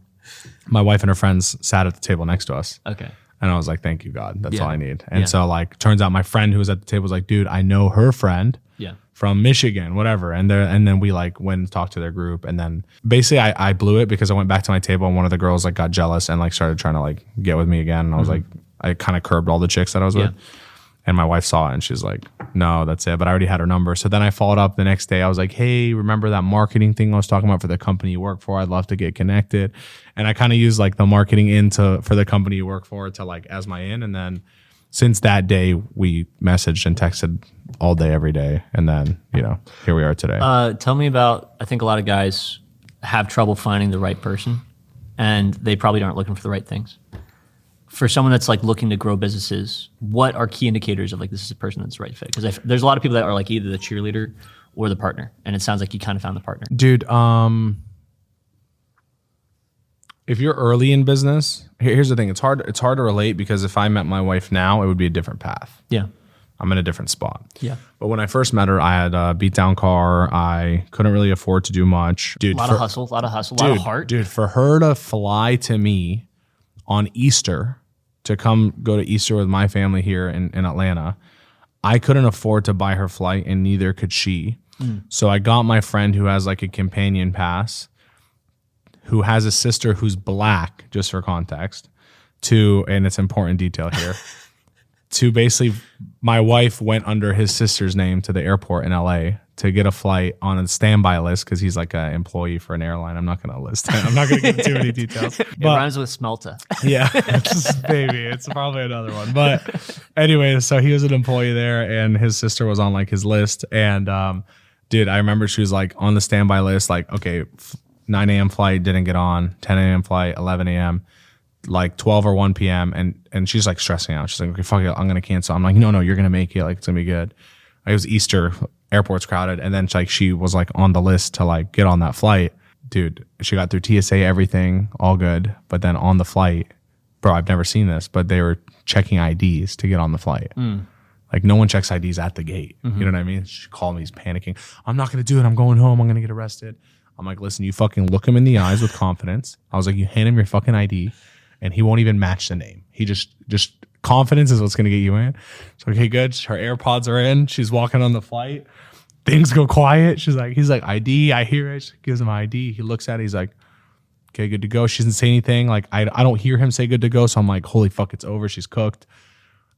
my wife and her friends sat at the table next to us. Okay. And I was like, thank you, God. That's all I need. And so like, turns out my friend who was at the table was like, dude, I know her friend from Michigan, whatever. And then we like went and talked to their group. And then basically I blew it because I went back to my table and one of the girls like got jealous and like started trying to like get with me again. And I was like, I kind of curbed all the chicks that I was with. And my wife saw it and she's like, no, that's it. But I already had her number. So then I followed up the next day. I was like, hey, remember that marketing thing I was talking about for the company you work for? I'd love to get connected. And I kind of used like the marketing for the company you work for to like as my in. And then since that day, we messaged and texted all day, every day. And then, you know, here we are today. Tell me about, I think a lot of guys have trouble finding the right person and they probably aren't looking for the right things. For someone that's like looking to grow businesses, what are key indicators of like this is a person that's the right fit? Because there's a lot of people that are like either the cheerleader or the partner, and it sounds like you kind of found the partner. Dude, if you're early in business, here's the thing: it's hard to relate because if I met my wife now, it would be a different path. Yeah, I'm in a different spot. Yeah, but when I first met her, I had a beat down car. I couldn't really afford to do much. Dude, a lot of hustle, a lot of heart. Dude, for her to fly to me on Easter to come go to Easter with my family here in Atlanta, I couldn't afford to buy her flight and neither could she. So I got my friend who has like a companion pass, who has a sister who's black, just for context, and it's important detail here, to basically, my wife went under his sister's name to the airport in LA to get a flight on a standby list because he's like an employee for an airline. I'm not going to list him. I'm not going to give too many details. It rhymes with smelta. Yeah, maybe. It's probably another one. But anyway, so he was an employee there and his sister was on like his list. And dude, I remember she was like on the standby list, like, okay, 9 a.m. flight, didn't get on, 10 a.m. flight, 11 a.m., like 12 or 1 p.m. And she's like stressing out. She's like, okay, fuck it, I'm going to cancel. I'm like, no, you're going to make it. Like, it's going to be good. It was Easter, airport's crowded. And then like she was like on the list to like get on that flight. Dude, she got through TSA, everything, all good. But then on the flight, bro, I've never seen this, but they were checking IDs to get on the flight. Like no one checks IDs at the gate. You know what I mean? She called me, he's panicking. I'm not going to do it. I'm going home. I'm going to get arrested. I'm like, listen, you fucking look him in the eyes with confidence. I was like, you hand him your fucking ID and he won't even match the name. He just confidence is what's going to get you in. So, okay, good. Her AirPods are in. She's walking on the flight. Things go quiet. He's like, ID. I hear it. She gives him ID. He looks at it. He's like, okay, good to go. She doesn't say anything. Like, I don't hear him say good to go. So I'm like, holy fuck, it's over. She's cooked.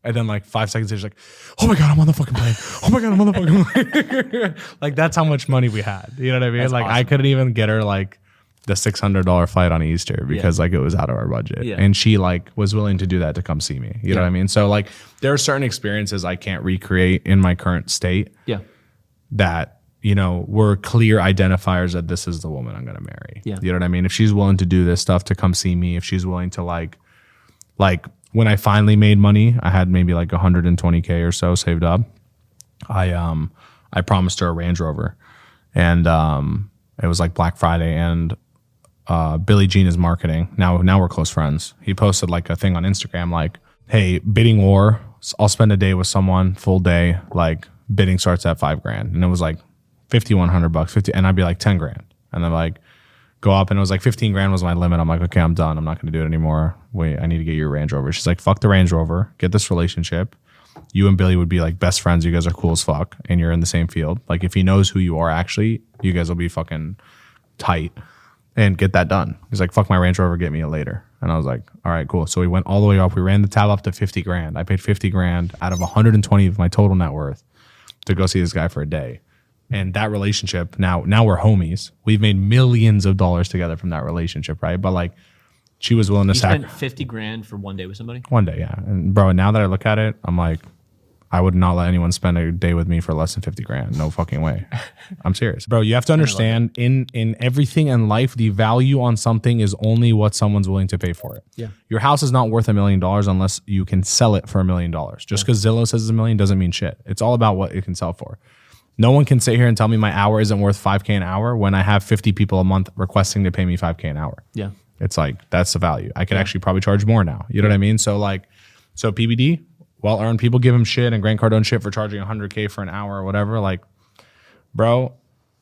And then like 5 seconds later, she's like, oh my God, I'm on the fucking plane. Oh my God, I'm on the fucking plane. Like, that's how much money we had. You know what I mean? That's like, awesome. I couldn't even get her like the $600 flight on Easter because like it was out of our budget. Yeah. And she like was willing to do that to come see me. You know what I mean? So like there are certain experiences I can't recreate in my current state that, you know, were clear identifiers that this is the woman I'm going to marry. Yeah. You know what I mean? If she's willing to do this stuff to come see me, if she's willing to like when I finally made money, I had maybe like 120K or so saved up. I promised her a Range Rover, and it was like Black Friday, and Billie Jean is marketing. Now we're close friends. He posted like a thing on Instagram like, hey, bidding war. I'll spend a day with someone, full day, like bidding starts at $5,000. And it was like $5,100, 50, and I'd be like 10 grand. And then like go up, and it was like 15 grand was my limit. I'm like, okay, I'm done. I'm not gonna do it anymore. Wait, I need to get your Range Rover. She's like, fuck the Range Rover, get this relationship. You and Billy would be like best friends. You guys are cool as fuck, and you're in the same field. Like if he knows who you are, actually, you guys will be fucking tight, and get that done. He's like, fuck my Range Rover, get me it later. And I was like, all right, cool. So we went all the way up. We ran the tab up to 50 grand. I paid 50 grand out of 120 of my total net worth to go see this guy for a day. And that relationship, now we're homies. We've made millions of dollars together from that relationship, right? But like, she was willing to spend 50 grand for one day with somebody? One day, yeah. And bro, now that I look at it, I'm like, I would not let anyone spend a day with me for less than 50 grand. No fucking way. I'm serious. Bro, you have to understand in everything in life, the value on something is only what someone's willing to pay for it. Yeah. Your house is not worth $1 million unless you can sell it for $1 million. Just because Zillow says it's $1 million doesn't mean shit. It's all about what it can sell for. No one can sit here and tell me my hour isn't worth $5K an hour when I have 50 people a month requesting to pay me $5K an hour. Yeah. It's like, that's the value. I could actually probably charge more now. You know what I mean? So like, so PBD, well earned, people give him shit, and Grant Cardone shit for charging 100K for an hour or whatever. Like, bro,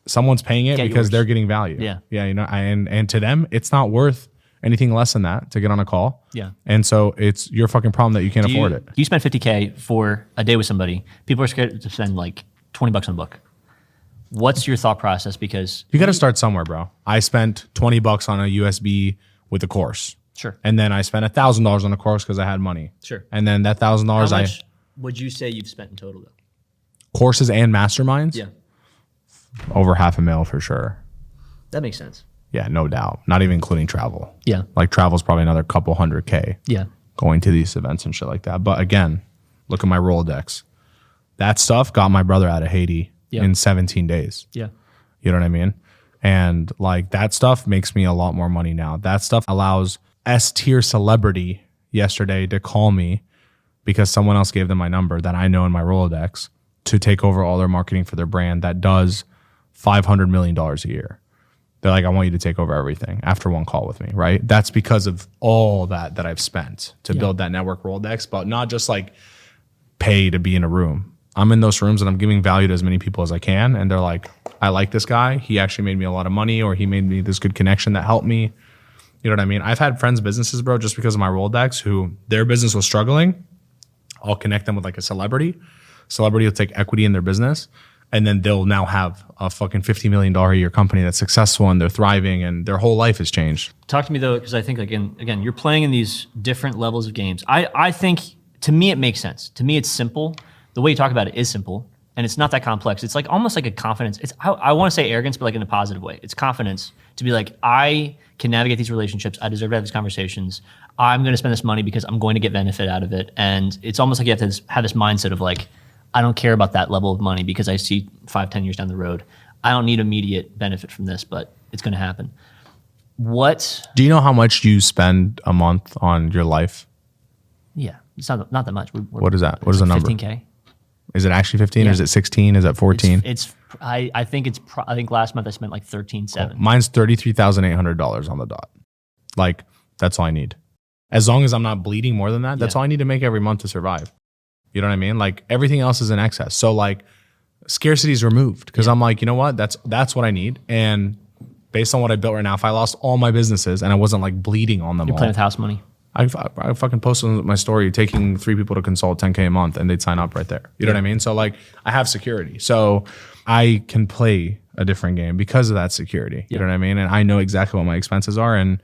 someone's paying it because they're getting value. Yeah. Yeah. You know, and to them, it's not worth anything less than that to get on a call. Yeah. And so it's your fucking problem that you can't afford it. You spend 50K for a day with somebody. People are scared to spend like $20 on a book. What's your thought process? Because you got to start somewhere, bro. I spent $20 on a USB with a course. Sure. And then I spent $1,000 on a course because I had money. Sure. And then that $1,000 How much would you say you've spent in total though? Courses and masterminds? Yeah. Over $500,000 for sure. That makes sense. Yeah, no doubt. Not even including travel. Yeah. Like travel's probably another couple $100K. Yeah. Going to these events and shit like that. But again, look at my Rolodex. That stuff got my brother out of Haiti in 17 days. Yeah. You know what I mean? And like that stuff makes me a lot more money now. That stuff allows S-tier celebrity yesterday to call me because someone else gave them my number that I know in my Rolodex to take over all their marketing for their brand that does $500 million a year. They're like, I want you to take over everything after one call with me, right? That's because of all that I've spent to build that network Rolodex, but not just like pay to be in a room. I'm in those rooms and I'm giving value to as many people as I can. And they're like, I like this guy. He actually made me a lot of money, or he made me this good connection that helped me. You know what I mean? I've had friends' businesses, bro, just because of my Rolodex, who their business was struggling. I'll connect them with like a celebrity. Celebrity will take equity in their business, and then they'll now have a fucking $50 million a year company that's successful and they're thriving and their whole life has changed. Talk to me though, because I think again, you're playing in these different levels of games. I think, to me, it makes sense. To me, it's simple. The way you talk about it is simple, and it's not that complex. It's like almost like a confidence. I want to say arrogance, but like in a positive way. It's confidence to be like, I can navigate these relationships. I deserve to have these conversations. I'm going to spend this money because I'm going to get benefit out of it. And it's almost like you have to have this mindset of like, I don't care about that level of money because I see 5-10 years down the road. I don't need immediate benefit from this, but it's going to happen. What? Do you know how much you spend a month on your life? Yeah, it's not that much. What is that? What is the number? 15K. Is it actually 15 or is it 16? Is it 14? I think last month I spent like 13.7. Cool. Mine's $33,800 on the dot. Like, that's all I need. As long as I'm not bleeding more than that, that's all I need to make every month to survive. You know what I mean? Like, everything else is in excess. So like, scarcity is removed because I'm like, you know what? That's what I need. And based on what I built right now, if I lost all my businesses and I wasn't like bleeding on them all. You're playing with house money. I fucking posted on my story taking 3 people to consult $10K a month and they'd sign up right there. You know what I mean? So like, I have security. So I can play a different game because of that security. You know what I mean? And I know exactly what my expenses are. And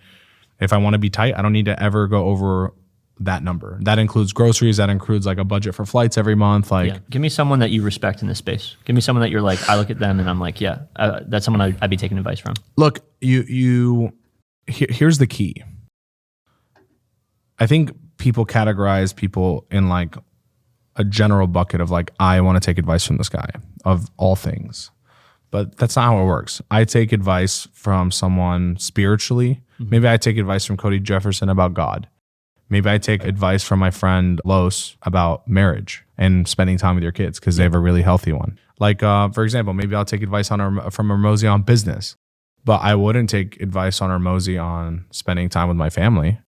if I want to be tight, I don't need to ever go over that number. That includes groceries. That includes like a budget for flights every month. Like, give me someone that you respect in this space. Give me someone that you're like, I look at them and I'm like, yeah, that's someone I'd be taking advice from. look, here's the key. I think people categorize people in like a general bucket of like, I want to take advice from this guy of all things. But that's not how it works. I take advice from someone spiritually. Maybe I take advice from Cody Jefferson about God. Maybe I take advice from my friend Los about marriage and spending time with your kids because they have a really healthy one. Like, for example, maybe I'll take advice from Hermosi on business, but I wouldn't take advice on Hermosi on spending time with my family.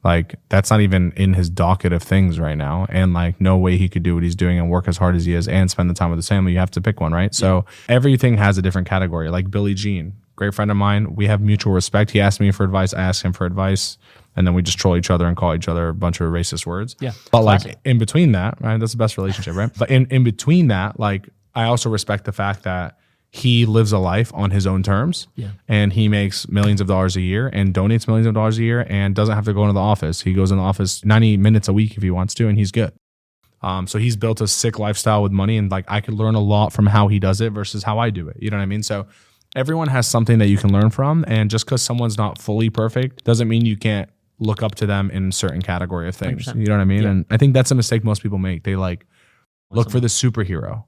Like, that's not even in his docket of things right now. And like, no way he could do what he's doing and work as hard as he is and spend the time with his family. You have to pick one, right? So everything has a different category. Like Billie Jean, great friend of mine. We have mutual respect. He asked me for advice. I asked him for advice. And then we just troll each other and call each other a bunch of racist words. Yeah. But like in between that, right? That's the best relationship, right? But in between that, like, I also respect the fact that he lives a life on his own terms, and he makes millions of dollars a year and donates millions of dollars a year and doesn't have to go into the office. He goes in the office 90 minutes a week if he wants to, and he's good. So he's built a sick lifestyle with money, and like, I could learn a lot from how he does it versus how I do it. You know what I mean? So everyone has something that you can learn from, and just because someone's not fully perfect doesn't mean you can't look up to them in a certain category of things. 100%. You know what I mean? Yeah. And I think that's a mistake most people make. They like look for the superhero.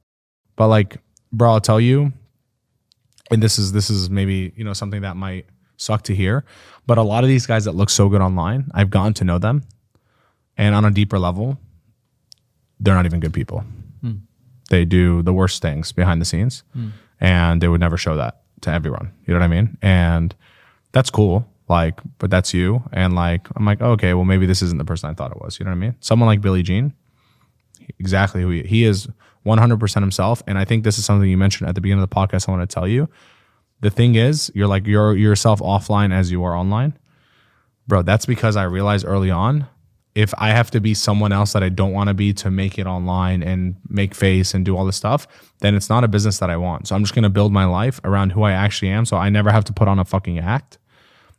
But like, bro, I'll tell you, and this is maybe, you know, something that might suck to hear, but a lot of these guys that look so good online, I've gotten to know them, and on a deeper level, they're not even good people. They do the worst things behind the scenes, and they would never show that to everyone. You know what I mean? And that's cool. Like, but that's you. And like, I'm like, okay, well, maybe this isn't the person I thought it was. You know what I mean? Someone like Billie Jean, exactly who he is 100% himself. And I think this is something you mentioned at the beginning of the podcast. I want to tell you, the thing is, you're like, you're yourself offline as you are online, bro. That's because I realized early on, if I have to be someone else that I don't want to be to make it online and make face and do all this stuff, then it's not a business that I want. So I'm just going to build my life around who I actually am. So I never have to put on a fucking act.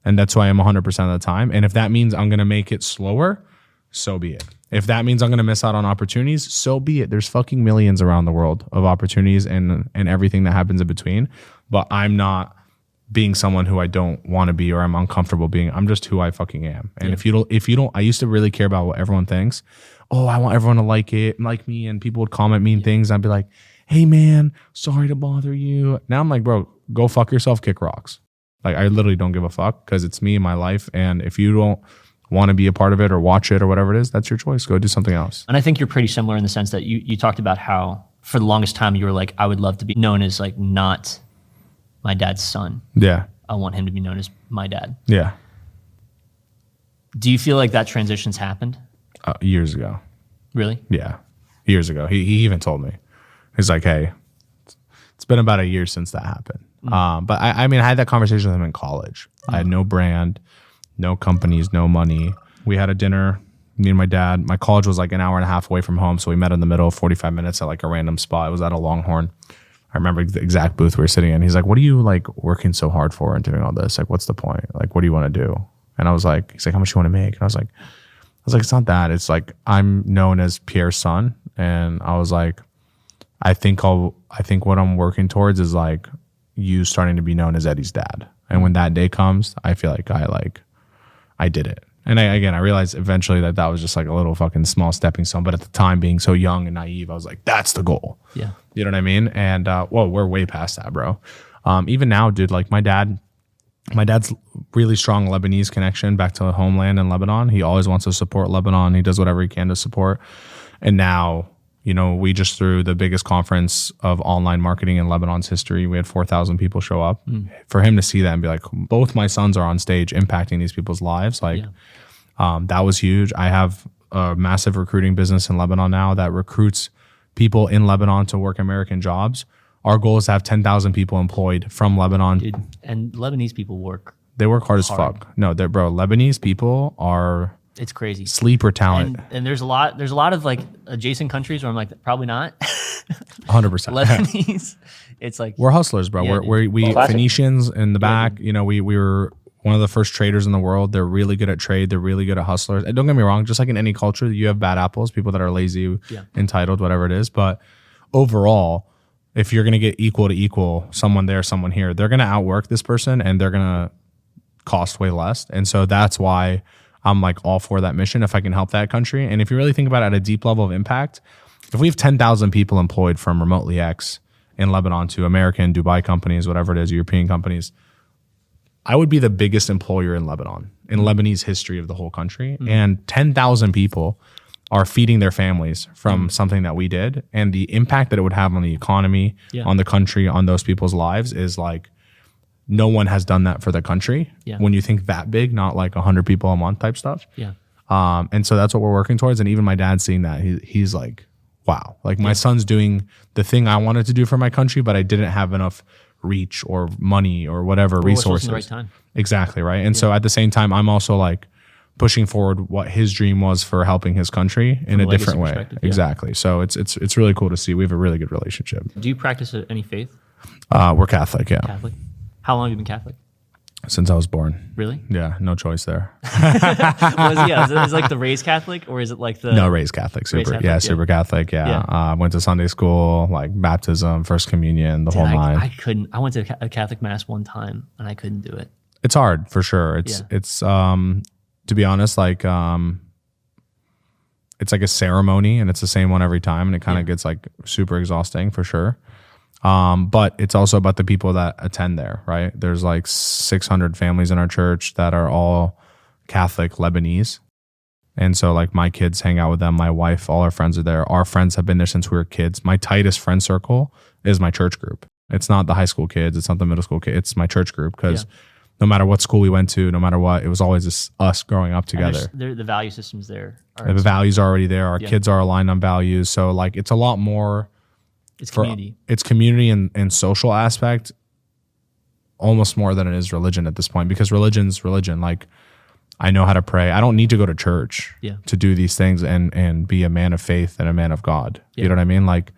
And that's who I am 100% of the time. And if that means I'm going to make it slower, so be it. If that means I'm going to miss out on opportunities, so be it. There's fucking millions around the world of opportunities and everything that happens in between. But I'm not being someone who I don't want to be or I'm uncomfortable being. I'm just who I fucking am. And if you don't, I used to really care about what everyone thinks. Oh, I want everyone to like me, and people would comment mean things. I'd be like, hey man, sorry to bother you. Now I'm like, bro, go fuck yourself, kick rocks. Like, I literally don't give a fuck because it's me and my life. And if you don't want to be a part of it or watch it or whatever it is, that's your choice. Go do something else. And I think you're pretty similar in the sense that you talked about how for the longest time you were like, I would love to be known as like not my dad's son. Yeah. I want him to be known as my dad. Yeah. Do you feel like that transition's happened? Years ago. Really? Yeah. Years ago. He even told me. He's like, hey, it's been about a year since that happened. But I mean, I had that conversation with him in college. I had no brand, no companies, no money. We had a dinner, me and my dad. My college was like an hour and a half away from home. So we met in the middle, 45 minutes at like a random spot. It was at a Longhorn. I remember the exact booth we were sitting in. He's like, what are you like working so hard for and doing all this? Like, what's the point? Like, what do you want to do? And I was like, he's like, how much you want to make? And I was like, it's not that. It's like, I'm known as Pierre's son. And I was like, I think what I'm working towards is like you starting to be known as Eddie's dad. And when that day comes, I feel like I did it. And I realized eventually that was just like a little fucking small stepping stone. But at the time, being so young and naive, I was like, that's the goal. Yeah. You know what I mean? And we're way past that, bro. Even now, dude, like my dad's really strong Lebanese connection back to the homeland in Lebanon. He always wants to support Lebanon. He does whatever he can to support. And now, you know, we just threw the biggest conference of online marketing in Lebanon's history. We had 4,000 people show up. For him to see that and be like, both my sons are on stage impacting these people's lives. Like, that was huge. I have a massive recruiting business in Lebanon now that recruits people in Lebanon to work American jobs. Our goal is to have 10,000 people employed from Lebanon. Dude, and Lebanese people work. They work hard as fuck. No, Lebanese people are... It's crazy. Sleeper talent. And there's a lot of like adjacent countries where I'm like, probably not. 100%. Lebanese. It's like we're hustlers, bro. Yeah, we Phoenicians in the back. You know, we were one of the first traders in the world. They're really good at trade. They're really good at hustlers. And don't get me wrong, just like in any culture, you have bad apples, people that are lazy, entitled, whatever it is. But overall, if you're going to get equal to equal, someone there, someone here, they're going to outwork this person and they're going to cost way less. And so that's why I'm like all for that mission if I can help that country. And if you really think about it at a deep level of impact, if we have 10,000 people employed from Remotely X in Lebanon to American, Dubai companies, whatever it is, European companies, I would be the biggest employer in Lebanon, in Lebanese history of the whole country. And 10,000 people are feeding their families from something that we did. And the impact that it would have on the economy, on the country, on those people's lives is like, no one has done that for the country. When you think that big, not like 100 people a month type stuff. And so that's what we're working towards. And even my dad's seeing that. He's like, wow, like my son's doing the thing I wanted to do for my country, but I didn't have enough reach or money or whatever resources. The right time. Exactly, right? And so at the same time, I'm also like pushing forward what his dream was for helping his country in a different way. Exactly. So it's really cool to see. We have a really good relationship. Do you practice any faith? We're Catholic, Catholic. How long have you been Catholic? Since I was born. Really? Yeah, no choice there. Is it like the raised Catholic, or is it like the... No, raised Catholic. Super Catholic. Yeah. Went to Sunday school, like baptism, first communion, the whole nine. I couldn't. I went to a Catholic mass one time and I couldn't do it. It's hard for sure. It's to be honest, like it's like a ceremony and it's the same one every time and it kind of gets like super exhausting for sure. But it's also about the people that attend there, right? There's like 600 families in our church that are all Catholic Lebanese. And so like my kids hang out with them. My wife, all our friends are there. Our friends have been there since we were kids. My tightest friend circle is my church group. It's not the high school kids. It's not the middle school kids. It's my church group because no matter what school we went to, no matter what, it was always just us growing up together. The value systems there. The values are already there. Our kids are aligned on values. So like it's a lot more... It's community. It's community and social aspect almost more than it is religion at this point because religion's religion. Like I know how to pray. I don't need to go to church to do these things and be a man of faith and a man of God. You know what I mean? Like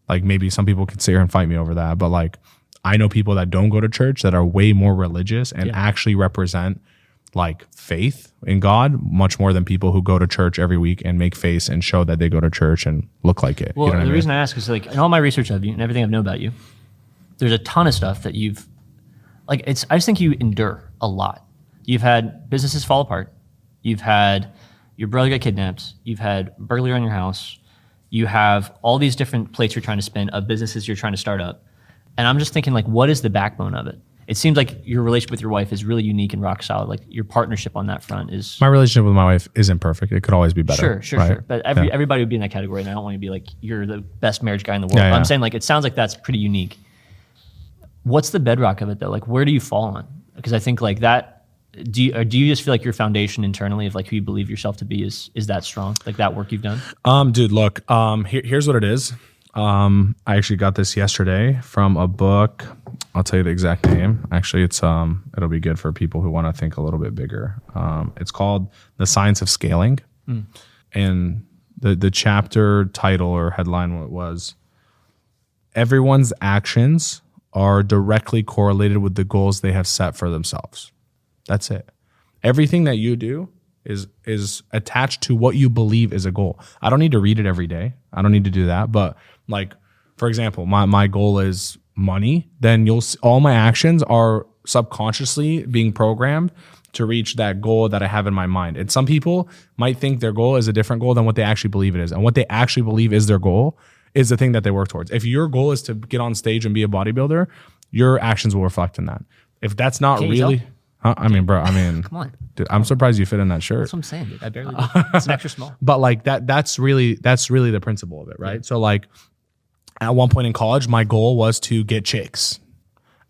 maybe some people could sit here and fight me over that, but like I know people that don't go to church that are way more religious and actually represent like faith in God much more than people who go to church every week and make face and show that they go to church and look like it. Well, you know what I mean? Reason I ask is like in all my research of you and everything I've known about you, there's a ton of stuff that you've like. I just think you endure a lot. You've had businesses fall apart. You've had your brother get kidnapped. You've had burglary on your house. You have all these different plates you're trying to spin of businesses you're trying to start up. And I'm just thinking like, what is the backbone of it? It seems like your relationship with your wife is really unique and rock solid. Like your partnership on that front is... My relationship with my wife isn't perfect. It could always be better. Sure. But everybody would be in that category, and I don't want you to be like, you're the best marriage guy in the world. But I'm saying like, it sounds like that's pretty unique. What's the bedrock of it though? Like where do you fall on? Because I think like that, do you just feel like your foundation internally of like who you believe yourself to be is that strong? Like that work you've done? Dude, look, here's what it is. I actually got this yesterday from a book. I'll tell you the exact name. Actually, it's it'll be good for people who want to think a little bit bigger. It's called The Science of Scaling. And the chapter title or headline was everyone's actions are directly correlated with the goals they have set for themselves. That's it. Everything that you do is attached to what you believe is a goal. I don't need to read it every day. I don't need to do that. But like, for example, my goal is money. Then you'll see all my actions are subconsciously being programmed to reach that goal that I have in my mind. And some people might think their goal is a different goal than what they actually believe it is. And what they actually believe is their goal is the thing that they work towards. If your goal is to get on stage and be a bodybuilder, your actions will reflect in that. If that's not really... I mean, bro, come on. Dude, I'm surprised you fit in that shirt. That's what I'm saying, dude. I barely do. It's an extra small. But like that's really the principle of it, right? Yeah. So like at one point in college, my goal was to get chicks.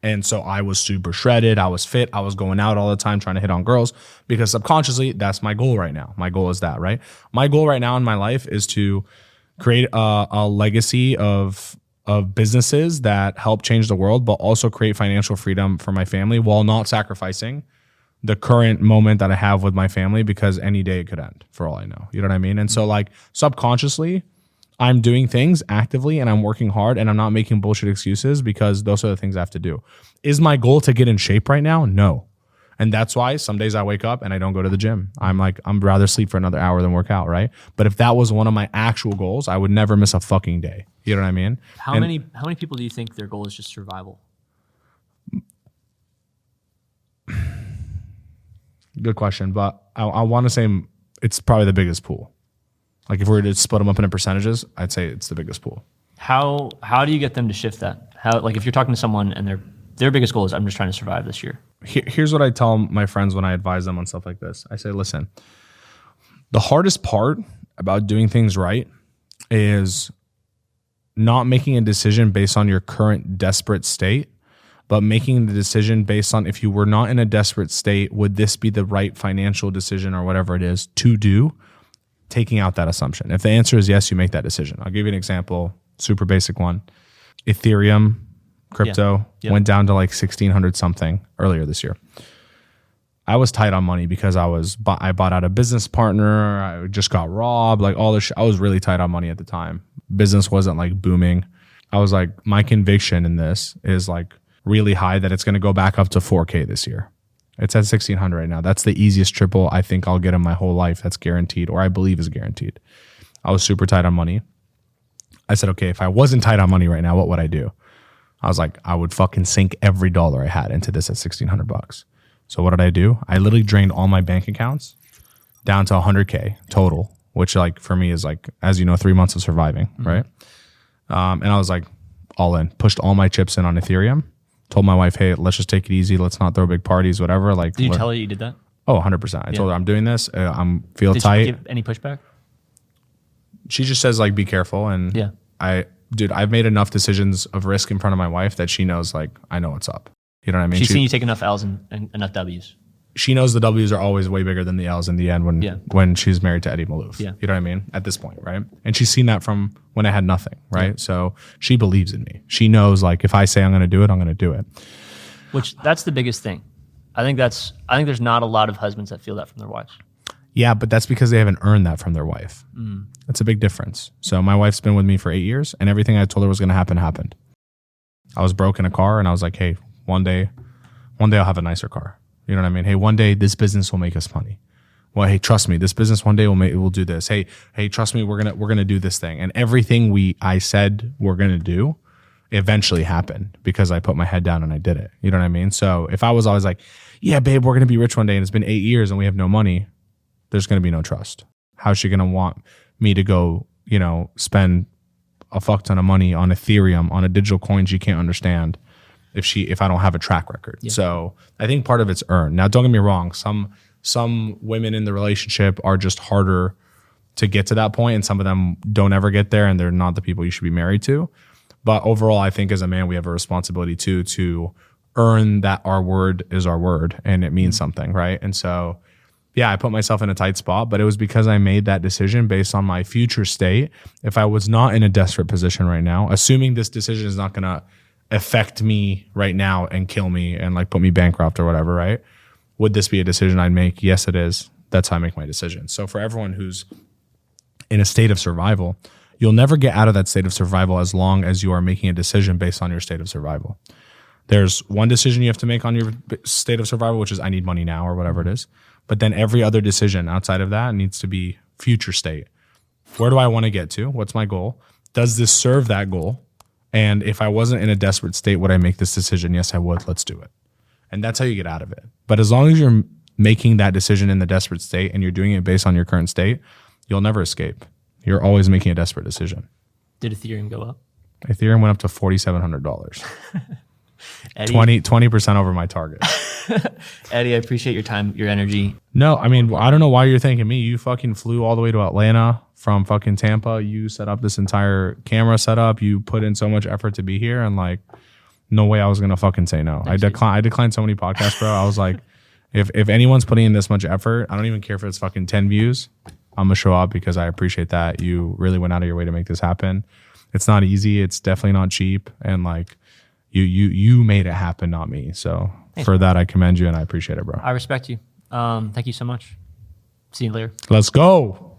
And so I was super shredded. I was fit. I was going out all the time trying to hit on girls because subconsciously that's my goal right now. My goal is that, right? My goal right now in my life is to create a legacy of businesses that help change the world, but also create financial freedom for my family while not sacrificing the current moment that I have with my family because any day it could end for all I know. You know what I mean? And so like subconsciously, I'm doing things actively and I'm working hard and I'm not making bullshit excuses because those are the things I have to do. Is my goal to get in shape right now? No. And that's why some days I wake up and I don't go to the gym. I'm rather sleep for another hour than work out, right? But if that was one of my actual goals, I would never miss a fucking day. You know what I mean? How many people do you think their goal is just survival? Good question, but I want to say it's probably the biggest pool. Like if we were to split them up into percentages, I'd say it's the biggest pool. How do you get them to shift that? How, like if you're talking to someone and their biggest goal is I'm just trying to survive this year. Here's what I tell my friends when I advise them on stuff like this. I say, listen, the hardest part about doing things right is not making a decision based on your current desperate state, but making the decision based on if you were not in a desperate state, would this be the right financial decision or whatever it is to do, taking out that assumption. If the answer is yes, you make that decision. I'll give you an example, super basic one. Ethereum, crypto, went down to like 1,600 something earlier this year. I was tight on money because I bought out a business partner. I just got robbed, like all this. I was really tight on money at the time. Business wasn't like booming. I was like, my conviction in this is like really high that it's going to go back up to 4K this year. It's at 1,600 right now. That's the easiest triple I think I'll get in my whole life. That's guaranteed, or I believe is guaranteed. I was super tight on money. I said, okay, if I wasn't tight on money right now, what would I do? I was like, I would fucking sink every dollar I had into this at $1,600. So what did I do? I literally drained all my bank accounts down to 100K total, which like for me is like, as you know, 3 months of surviving, right? And I was like, all in, pushed all my chips in on Ethereum, told my wife, hey, let's just take it easy. Let's not throw big parties, whatever. Like, did you tell her you did that? Oh, 100%. I told her I'm doing this. I'm feel did tight. Did she give any pushback? She just says like, be careful. And I've made enough decisions of risk in front of my wife that she knows like, I know what's up. You know what I mean? She's seen you take enough L's and enough W's. She knows the W's are always way bigger than the L's in the end when she's married to Eddie Maalouf. Yeah. You know what I mean? At this point, right? And she's seen that from when I had nothing, right? Yeah. So she believes in me. She knows like if I say I'm going to do it, I'm going to do it. Which that's the biggest thing. I think there's not a lot of husbands that feel that from their wives. Yeah, but that's because they haven't earned that from their wife. That's a big difference. So my wife's been with me for 8 years and everything I told her was going to happen happened. I was broke in a car and I was like, hey, one day I'll have a nicer car. You know what I mean? Hey, one day this business will make us money. Well, hey, trust me, this business one day we'll do this. Hey, trust me, we're gonna do this thing. And everything I said we're gonna do eventually happened because I put my head down and I did it. You know what I mean? So if I was always like, yeah, babe, we're gonna be rich one day and it's been 8 years and we have no money, there's gonna be no trust. How's she gonna want me to go, spend a fuck ton of money on Ethereum, on a digital coin she can't understand if I don't have a track record? Yeah. So I think part of it's earned. Now, don't get me wrong. Some women in the relationship are just harder to get to that point, and some of them don't ever get there, and they're not the people you should be married to. But overall, I think as a man, we have a responsibility to earn that our word is our word, and it means something, right? And so, yeah, I put myself in a tight spot, but it was because I made that decision based on my future state. If I was not in a desperate position right now, assuming this decision is not going to affect me right now and kill me and like put me bankrupt or whatever, right? Would this be a decision I'd make? Yes, it is. That's how I make my decisions. So for everyone who's in a state of survival, you'll never get out of that state of survival as long as you are making a decision based on your state of survival. There's one decision you have to make on your state of survival, which is I need money now or whatever it is. But then every other decision outside of that needs to be future state. Where do I want to get to? What's my goal? Does this serve that goal? And if I wasn't in a desperate state, would I make this decision? Yes, I would. Let's do it. And that's how you get out of it. But as long as you're making that decision in the desperate state and you're doing it based on your current state, you'll never escape. You're always making a desperate decision. Did Ethereum go up? Ethereum went up to $4,700. 20% over my target. Eddie, I appreciate your time, your energy. No, I mean, I don't know why you're thanking me. You fucking flew all the way to Atlanta from fucking Tampa. You set up this entire camera setup. You put in so much effort to be here, and like, no way I was gonna fucking say no. I declined so many podcasts, bro. I was like, if anyone's putting in this much effort, I don't even care if it's fucking 10 views. I'm gonna show up because I appreciate that. You really went out of your way to make this happen. It's not easy. It's definitely not cheap, and like, you made it happen, not me. So thanks, for that, I commend you and I appreciate it, bro. I respect you. Thank you so much. See you later. Let's go.